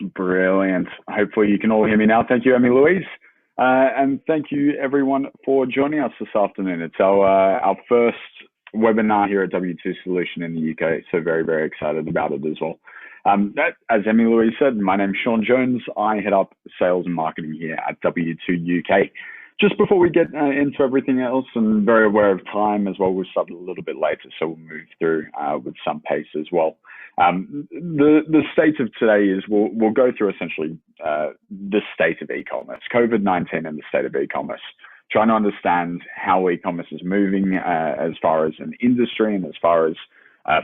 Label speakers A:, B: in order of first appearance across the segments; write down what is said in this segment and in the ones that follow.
A: Brilliant. Hopefully you can all hear me now. Thank you, Emmy Louise. And thank you everyone for joining us this afternoon. It's our first webinar here at W2 Solution in the UK. So very, very excited about it as well. As Emmy Louise said, my name's Sean Jones. I head up sales and marketing here at W2 UK. Just before we get into everything else, and very aware of time as well, we'll start a little bit later, so we'll move through with some pace as well. The state of today is we'll go through essentially the state of e-commerce, COVID-19 and the state of e-commerce, trying to understand how e-commerce is moving as far as an industry and as far as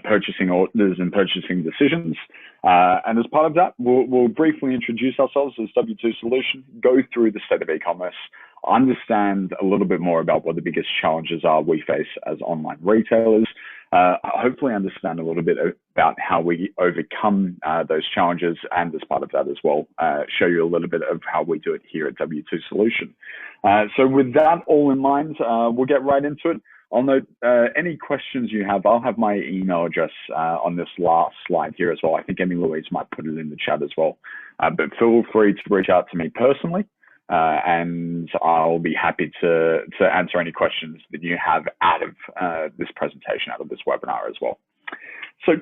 A: purchasing orders and purchasing decisions. And as part of that, we'll briefly introduce ourselves as W2 Solution, go through the state of e-commerce, understand a little bit more about what the biggest challenges are we face as online retailers, hopefully understand a little bit about how we overcome those challenges, and as part of that as well, show you a little bit of how we do it here at W2 Solution. So with that all in mind, we'll get right into it. I'll note any questions you have. I'll have my email address on this last slide here as well. I think Emmy Louise might put it in the chat as well. But feel free to reach out to me personally, and I'll be happy to answer any questions that you have out of this presentation, out of this webinar as well. So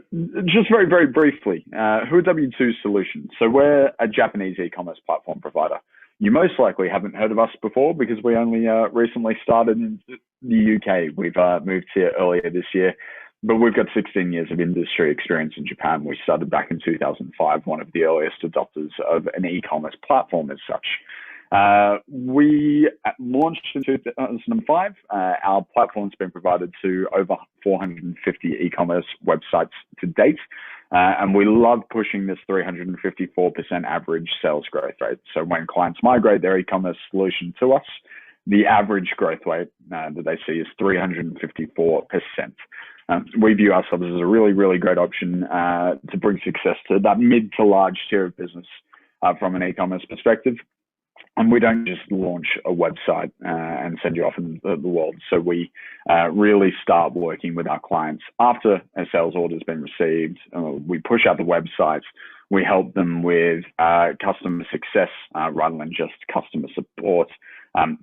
A: just very, very briefly, who are W2 Solutions? So we're a Japanese e-commerce platform provider. You most likely haven't heard of us before because we only recently started in the UK. We've moved here earlier this year, but we've got 16 years of industry experience in Japan. We started back in 2005, one of the earliest adopters of an e-commerce platform as such. We launched in 2005. Our platform's been provided to over 450 e-commerce websites to date. And we love pushing this 354% average sales growth rate. So when clients migrate their e-commerce solution to us, the average growth rate that they see is 354%. We view ourselves as a really, really great option to bring success to that mid to large tier of business from an e-commerce perspective. And we don't just launch a website and send you off in the world. So we really start working with our clients after a sales order has been received. We push out the websites. We help them with customer success rather than just customer support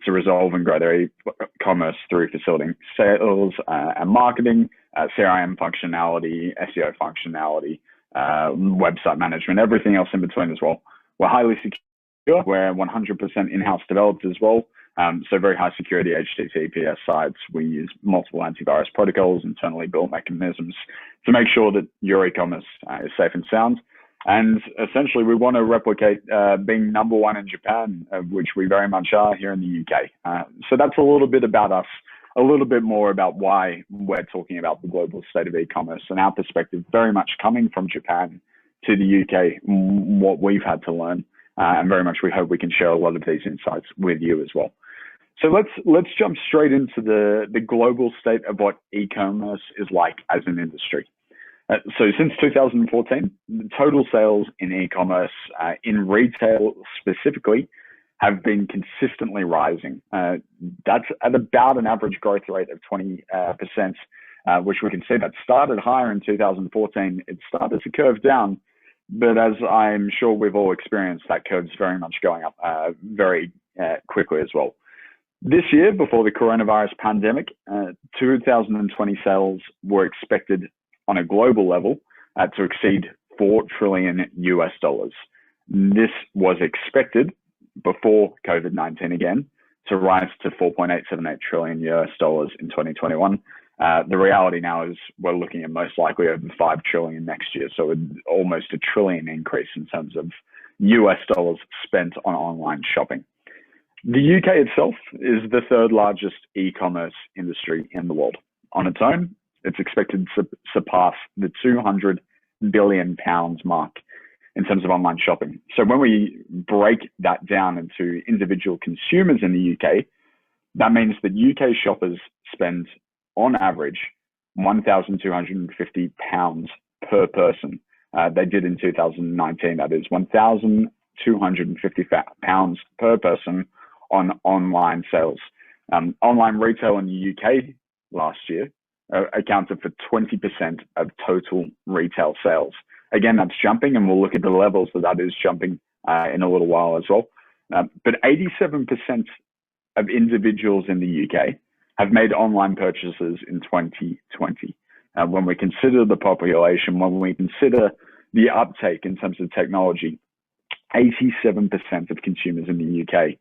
A: to resolve and grow their e-commerce through facilitating sales and marketing, CRM functionality, SEO functionality, website management, everything else in between as well. We're highly secure. We're 100% in-house developed as well. So very high security HTTPS sites. We use multiple antivirus protocols, internally built mechanisms to make sure that your e-commerce is safe and sound. And essentially, we want to replicate being number one in Japan, which we very much are here in the UK. So that's a little bit about us, a little bit more about why we're talking about the global state of e-commerce and our perspective, very much coming from Japan to the UK, what we've had to learn. And very much we hope we can share a lot of these insights with you as well. So let's jump straight into the global state of what e-commerce is like as an industry. So since 2014, the total sales in e-commerce, in retail specifically, have been consistently rising. That's at about an average growth rate of 20%, which we can see that started higher in 2014. It started to curve down. But as I'm sure we've all experienced, that curve's very much going up very quickly as well. This year, before the coronavirus pandemic, 2020 sales were expected on a global level to exceed $4 trillion US. This was expected before COVID-19 again to rise to $4.878 trillion US in 2021. The reality now is we're looking at most likely over $5 trillion next year. So almost $1 trillion increase in terms of US dollars spent on online shopping. The UK itself is the third largest e-commerce industry in the world. On its own, it's expected to surpass the £200 billion mark in terms of online shopping. So when we break that down into individual consumers in the UK, that means that UK shoppers spend on average £1,250 per person. They did in 2019, that is £1,250 per person on online sales. Online retail in the UK last year accounted for 20% of total retail sales. Again, that's jumping, and we'll look at the levels that is jumping in a little while as well. But 87% of individuals in the UK have made online purchases in 2020. When we consider the population, when we consider the uptake in terms of technology, 87% of consumers in the UK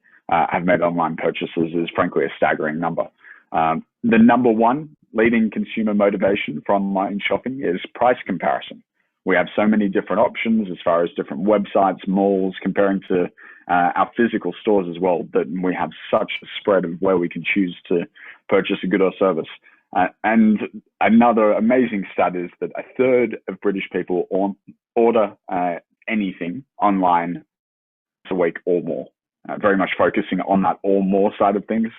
A: have made online purchases is frankly a staggering number. The number one leading consumer motivation for online shopping is price comparison. We have so many different options as far as different websites, malls, comparing to our physical stores as well, that we have such a spread of where we can choose to purchase a good or service. And another amazing stat is that a third of British people order anything online a week or more, very much focusing on that or more side of things.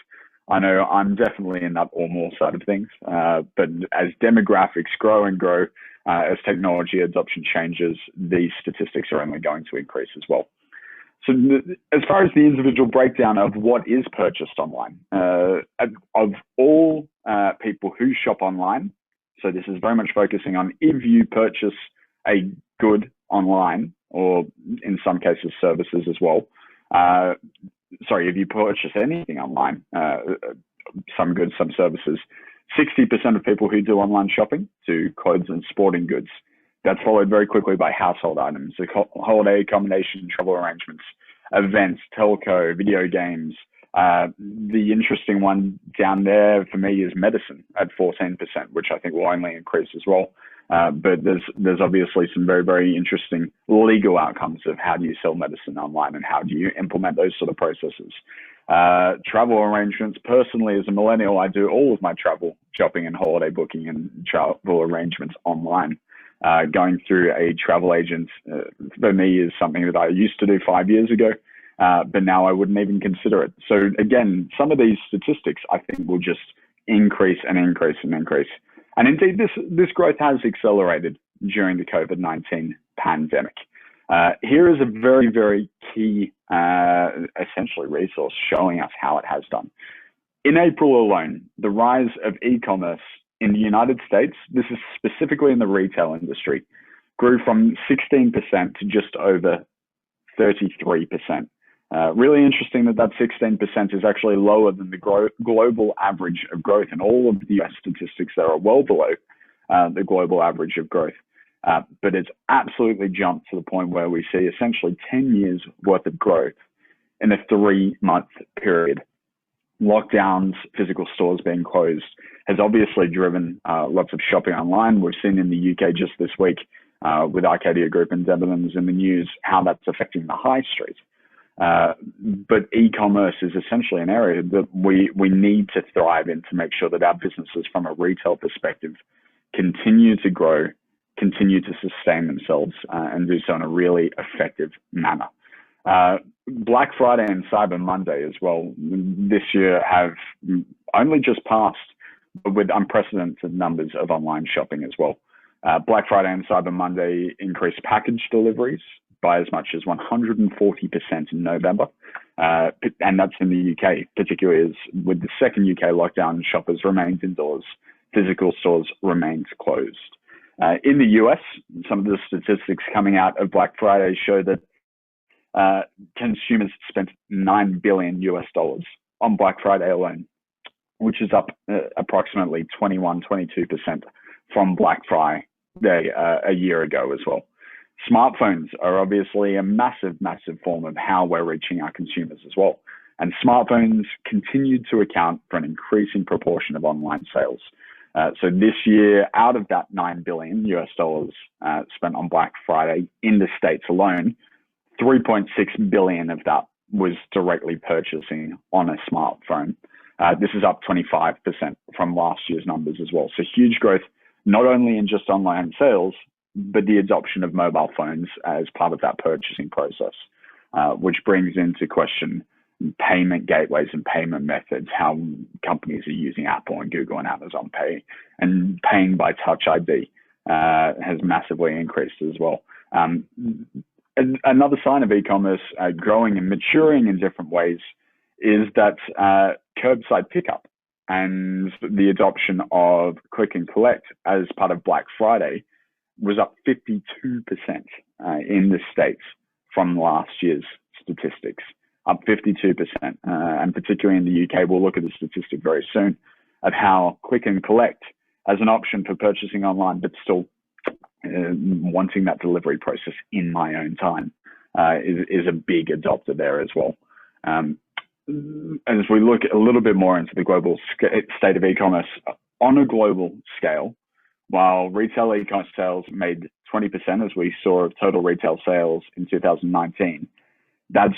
A: I know I'm definitely in that or more side of things, but as demographics grow and grow, as technology adoption changes, these statistics are only going to increase as well. So as far as the individual breakdown of what is purchased online, of all people who shop online, so this is very much focusing on if you purchase a good online, or in some cases services as well. If you purchase anything online, some goods, some services, 60% of people who do online shopping do clothes and sporting goods. That's followed very quickly by household items, holiday accommodation, travel arrangements, events, telco, video games. The interesting one down there for me is medicine at 14%, which I think will only increase as well. But there's obviously some very, very interesting legal outcomes of how do you sell medicine online and how do you implement those sort of processes. Travel arrangements. Personally, as a millennial, I do all of my travel shopping and holiday booking and travel arrangements online. Going through a travel agent for me is something that I used to do 5 years ago, but now I wouldn't even consider it. So again, some of these statistics I think will just increase and increase and increase. And indeed, this growth has accelerated during the COVID-19 pandemic. Here is a very, very key, essentially, resource showing us how it has done. In April alone, the rise of e-commerce in the United States, this is specifically in the retail industry, grew from 16% to just over 33%. Really interesting that 16% is actually lower than the global average of growth, and all of the US statistics that are well below the global average of growth. But it's absolutely jumped to the point where we see essentially 10 years worth of growth in a 3-month period. Lockdowns, physical stores being closed has obviously driven lots of shopping online. We've seen in the UK just this week with Arcadia Group and Debenhams in the news how that's affecting the high street. But e-commerce is essentially an area that we need to thrive in to make sure that our businesses from a retail perspective continue to grow, continue to sustain themselves, and do so in a really effective manner. Black Friday and Cyber Monday as well this year have only just passed, but with unprecedented numbers of online shopping as well. Black Friday and Cyber Monday increased package deliveries by as much as 140% in November. And that's in the UK, particularly as with the second UK lockdown, shoppers remained indoors, physical stores remained closed. In the US, some of the statistics coming out of Black Friday show that consumers spent $9 billion on Black Friday alone, which is up approximately 22% from Black Friday a year ago as well. Smartphones are obviously a massive, massive form of how we're reaching our consumers as well. And smartphones continue to account for an increasing proportion of online sales. So this year, out of that $9 billion spent on Black Friday in the States alone, 3.6 billion of that was directly purchasing on a smartphone. This is up 25% from last year's numbers as well. So huge growth, not only in just online sales, but the adoption of mobile phones as part of that purchasing process, which brings into question payment gateways and payment methods, how companies are using Apple and Google and Amazon Pay, and paying by Touch ID has massively increased as well. Another sign of e-commerce growing and maturing in different ways is that curbside pickup and the adoption of click and collect as part of Black Friday was up 52% in the States from last year's statistics, up 52%. And particularly in the UK, we'll look at the statistic very soon of how click and collect as an option for purchasing online, but still wanting that delivery process in my own time is a big adopter there as well. As we look a little bit more into the global state of e-commerce on a global scale, while retail e-commerce sales made 20%, as we saw, of total retail sales in 2019, that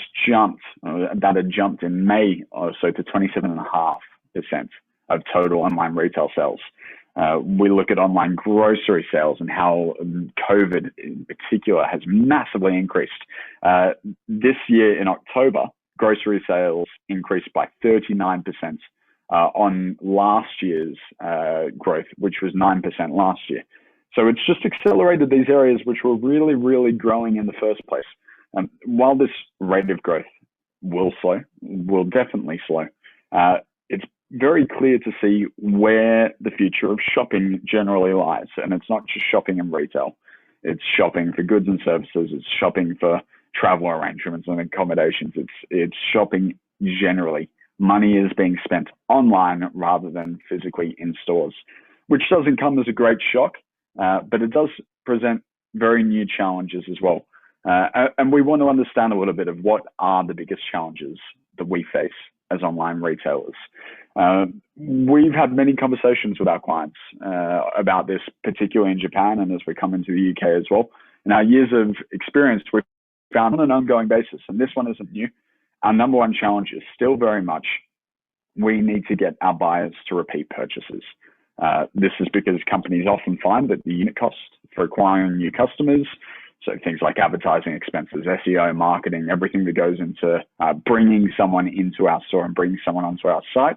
A: had jumped in May or so to 27.5% of total online retail sales. We look at online grocery sales and how COVID in particular has massively increased. This year in October, grocery sales increased by 39% on last year's growth, which was 9% last year. So it's just accelerated these areas which were really, really growing in the first place. While this rate of growth will definitely slow, it's very clear to see where the future of shopping generally lies. And it's not just shopping in retail. It's shopping for goods and services. It's shopping for travel arrangements and accommodations. It's shopping generally. Money is being spent online rather than physically in stores, which doesn't come as a great shock, but it does present very new challenges as well. And we want to understand a little bit of what are the biggest challenges that we face as online retailers. We've had many conversations with our clients about this, particularly in Japan and as we come into the UK as well. In our years of experience, we've found on an ongoing basis, and this one isn't new, our number one challenge is still very much we need to get our buyers to repeat purchases. This is because companies often find that the unit cost for acquiring new customers, so things like advertising expenses, SEO, marketing, everything that goes into bringing someone into our store and bringing someone onto our site,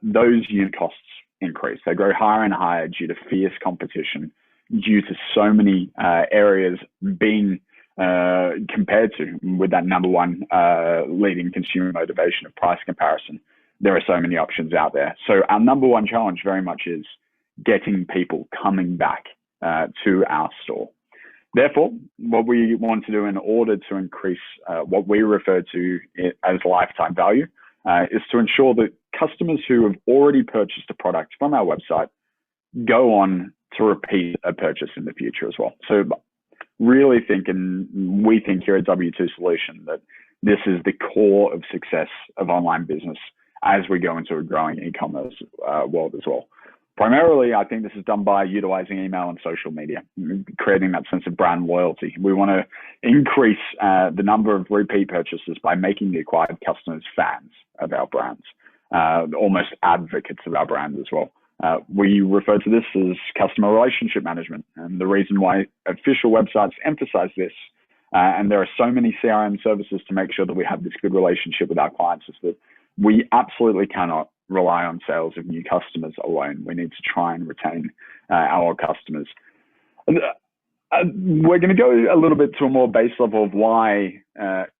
A: those unit costs increase. They grow higher and higher due to fierce competition, due to so many areas being compared to with that number one leading consumer motivation of price comparison. There are so many options out there. So our number one challenge very much is getting people coming back to our store. Therefore, what we want to do in order to increase what we refer to as lifetime value is to ensure that customers who have already purchased a product from our website go on to repeat a purchase in the future as well. So really we think here at W2 Solution that this is the core of success of online business as we go into a growing e-commerce world as well. Primarily, I think this is done by utilizing email and social media, creating that sense of brand loyalty. We want to increase the number of repeat purchases by making the acquired customers fans of our brands, almost advocates of our brand as well. We refer to this as customer relationship management. And the reason why official websites emphasize this, and there are so many CRM services to make sure that we have this good relationship with our clients, is that we absolutely cannot rely on sales of new customers alone. We need to try and retain our customers. And, we're going to go a little bit to a more base level of why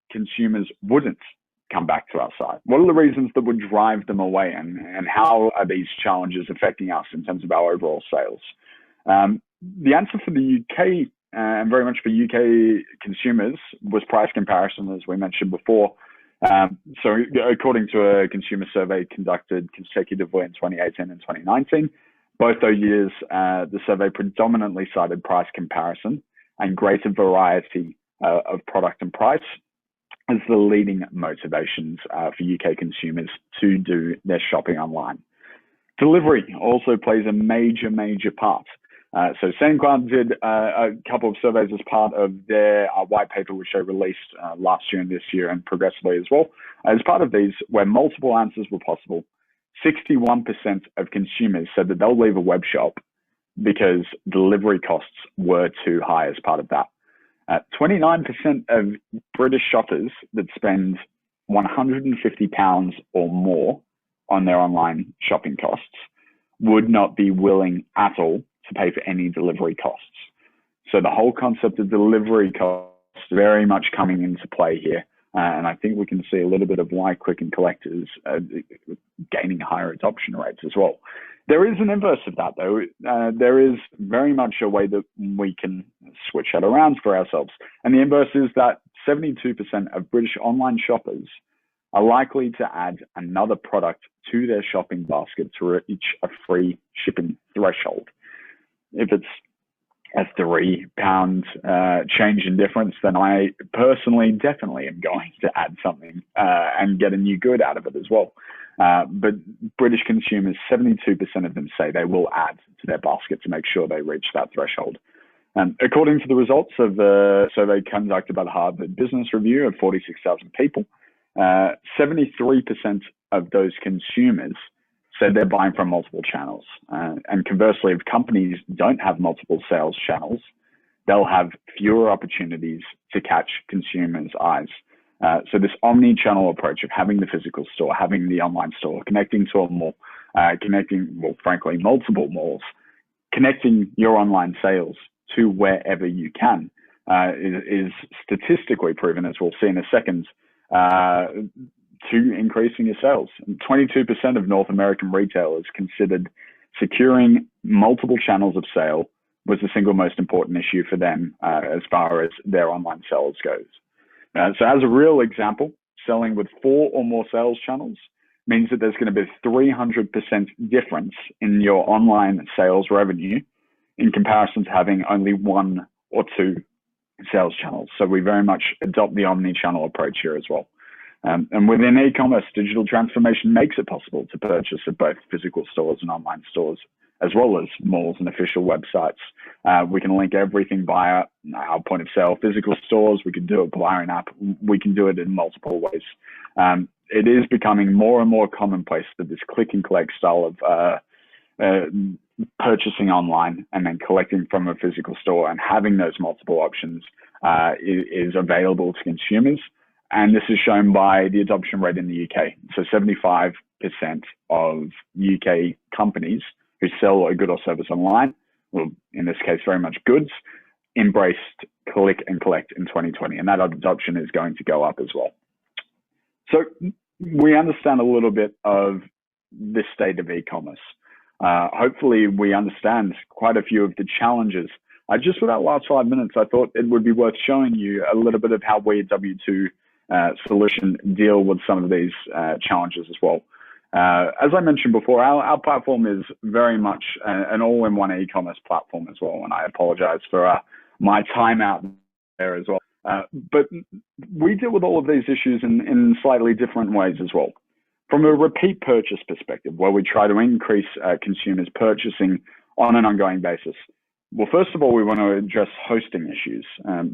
A: consumers wouldn't come back to our site. What are the reasons that would drive them away, and how are these challenges affecting us in terms of our overall sales? The answer for the UK and very much for UK consumers was price comparison, as we mentioned before. So according to a consumer survey conducted consecutively in 2018 and 2019, both those years, the survey predominantly cited price comparison and greater variety of product and price as the leading motivations for UK consumers to do their shopping online. Delivery also plays a major, major part. So SandCloud did a couple of surveys as part of their white paper, which they released last year and this year and progressively as well. As part of these, where multiple answers were possible, 61% of consumers said that they'll leave a web shop because delivery costs were too high as part of that. 29% of British shoppers that spend £150 or more on their online shopping costs would not be willing at all to pay for any delivery costs. So the whole concept of delivery costs is very much coming into play here. And I think we can see a little bit of why click and collect is gaining higher adoption rates as well. There is an inverse of that, though. There is very much a way that we can switch that around for ourselves. And the inverse is that 72% of British online shoppers are likely to add another product to their shopping basket to reach a free shipping threshold. If it's a £3 change in difference, then I personally definitely am going to add something and get a new good out of it as well. But British consumers, 72% of them say they will add to their basket to make sure they reach that threshold. According to the results of the survey conducted by the Harvard Business Review of 46,000 people, 73% of those consumers said they're buying from multiple channels. And conversely, if companies don't have multiple sales channels, they'll have fewer opportunities to catch consumers' eyes. So this omni-channel approach of having the physical store, having the online store, connecting to a mall, frankly, multiple malls, connecting your online sales to wherever you can is statistically proven, as we'll see in a second, to increasing your sales. 22% of North American retailers considered securing multiple channels of sale was the single most important issue for them as far as their online sales goes. So as a real example, selling with 4 or more sales channels means that there's going to be a 300% difference in your online sales revenue in comparison to having only 1 or 2 sales channels. So we very much adopt the omni-channel approach here as well. And within e-commerce, digital transformation makes it possible to purchase at both physical stores and online stores, as well as malls and official websites. We can link everything via our point of sale physical stores. We can do it via an app. We can do it in multiple ways. It is becoming more and more commonplace that this click and collect style of purchasing online and then collecting from a physical store and having those multiple options is available to consumers. And this is shown by the adoption rate in the UK. So 75% of UK companies who sell a good or service online, well, in this case, very much goods, embraced click and collect in 2020. And that adoption is going to go up as well. So we understand a little bit of this state of e-commerce. Hopefully we understand quite a few of the challenges. Just for that last 5 minutes, I thought it would be worth showing you a little bit of how we at W2 solution deal with some of these challenges as well. As I mentioned before, our platform is very much an all-in-one e-commerce platform as well, and I apologize for my time out there as well. But we deal with all of these issues in slightly different ways as well. From a repeat purchase perspective, where we try to increase consumers purchasing on an ongoing basis. Well, first of all, we want to address hosting issues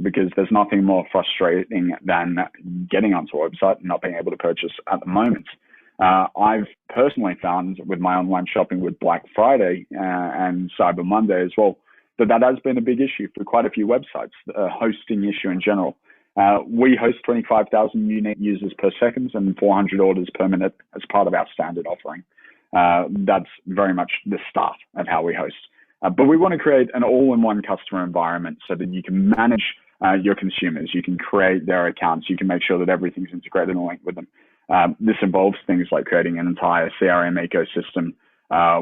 A: because there's nothing more frustrating than getting onto a website and not being able to purchase at the moment. I've personally found with my online shopping with Black Friday and Cyber Monday as well, that has been a big issue for quite a few websites, a hosting issue in general. We host 25,000 unique users per second and 400 orders per minute as part of our standard offering. That's very much the start of how we host. But we want to create an all-in-one customer environment so that you can manage your consumers. You can create their accounts. You can make sure that everything's integrated and linked with them. This involves things like creating an entire CRM ecosystem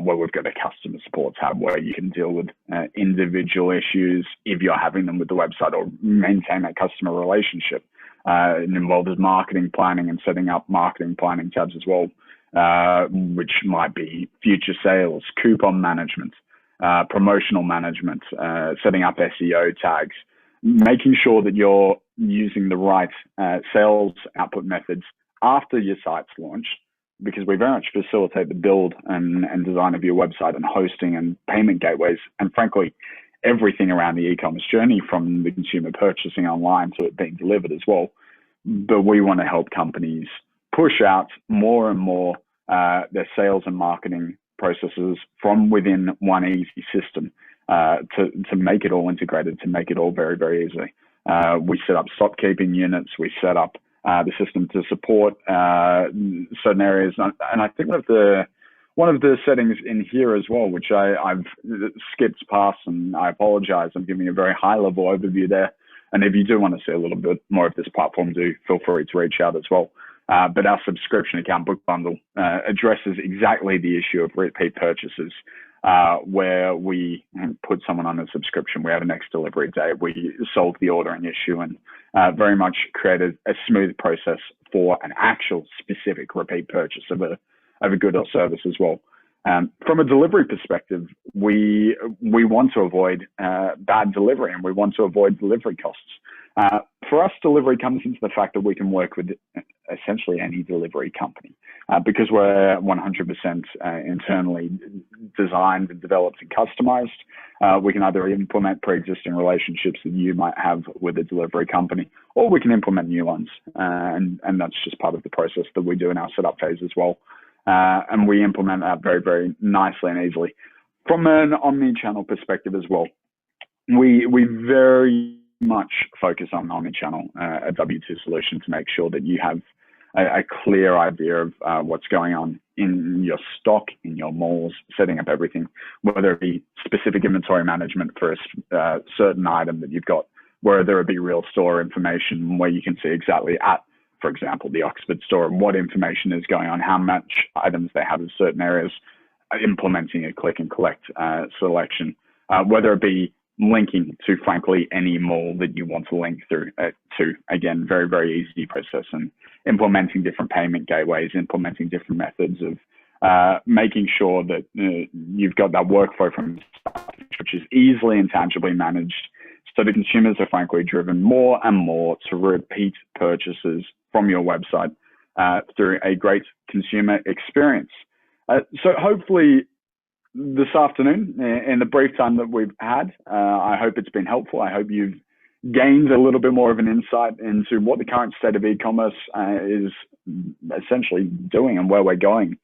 A: where we've got a customer support tab where you can deal with individual issues if you're having them with the website or maintain that customer relationship. It involves marketing planning and setting up marketing planning tabs as well, which might be future sales, coupon management, promotional management, setting up SEO tags, making sure that you're using the right sales output methods after your site's launched, because we very much facilitate the build and design of your website and hosting and payment gateways, and frankly, everything around the e-commerce journey from the consumer purchasing online to it being delivered as well. But we want to help companies push out more and more their sales and marketing processes from within one easy system to make it all integrated, to make it all very, very easy. We set up stock keeping units. We set up the system to support certain areas. And I think one of the settings in here as well, which I've skipped past, and I apologize, I'm giving a very high level overview there. And if you do want to see a little bit more of this platform, do feel free to reach out as well. But our subscription account book bundle addresses exactly the issue of repeat purchases, where we put someone on a subscription, we have a next delivery date, we solve the ordering issue, and very much create a smooth process for an actual specific repeat purchase of a good or service as well. From a delivery perspective, we want to avoid bad delivery, and we want to avoid delivery costs. For us, delivery comes into the fact that we can work with essentially any delivery company because we're 100% internally designed and developed and customized. We can either implement pre-existing relationships that you might have with a delivery company, or we can implement new ones. And that's just part of the process that we do in our setup phase as well. And we implement that very, very nicely and easily. From an omni-channel perspective as well, we very much focus on omni-channel at W2 Solution to make sure that you have a clear idea of what's going on in your stock, in your malls, setting up everything, whether it be specific inventory management for a certain item that you've got, whether it be real store information where you can see exactly at, for example, the Oxford store, what information is going on, how much items they have in certain areas, implementing a click and collect selection, whether it be linking to, frankly, any mall that you want to link through to. Again, very, very easy process, and implementing different payment gateways, implementing different methods of making sure that you've got that workflow from which is easily and tangibly managed, so the consumers are frankly driven more and more to repeat purchases from your website through a great consumer experience. So hopefully this afternoon, in the brief time that we've had, I hope it's been helpful. I hope you've gained a little bit more of an insight into what the current state of e-commerce is essentially doing and where we're going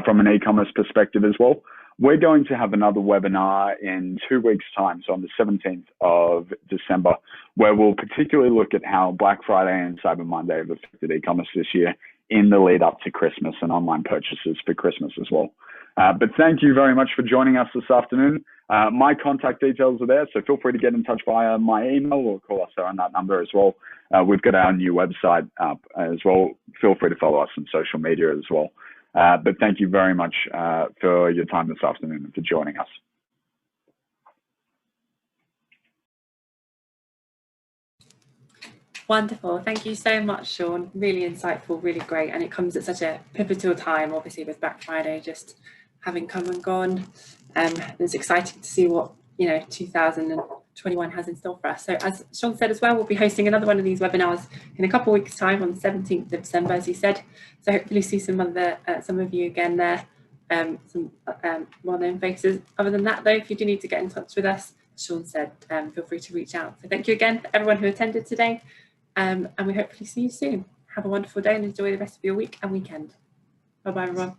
A: from an e-commerce perspective as well. We're going to have another webinar in 2 weeks' time, so on the 17th of December, where we'll particularly look at how Black Friday and Cyber Monday have affected e-commerce this year in the lead up to Christmas and online purchases for Christmas as well. But thank you very much for joining us this afternoon. My contact details are there, so feel free to get in touch via my email or call us there on that number as well. We've got our new website up as well. Feel free to follow us on social media as well. But thank you very much for your time this afternoon and for joining us.
B: Wonderful. Thank you so much, Sean. Really insightful, really great. And it comes at such a pivotal time, obviously, with Black Friday just having come and gone. It's exciting to see what 2021 has in store for us. So as Sean said as well, we'll be hosting another one of these webinars in a couple of weeks' time on the 17th of December, as he said. So hopefully see some of you again there, some well-known faces. Other than that, though, if you do need to get in touch with us, as Sean said, feel free to reach out. So thank you again for everyone who attended today, and we hopefully see you soon. Have a wonderful day and enjoy the rest of your week and weekend. Bye-bye, everyone.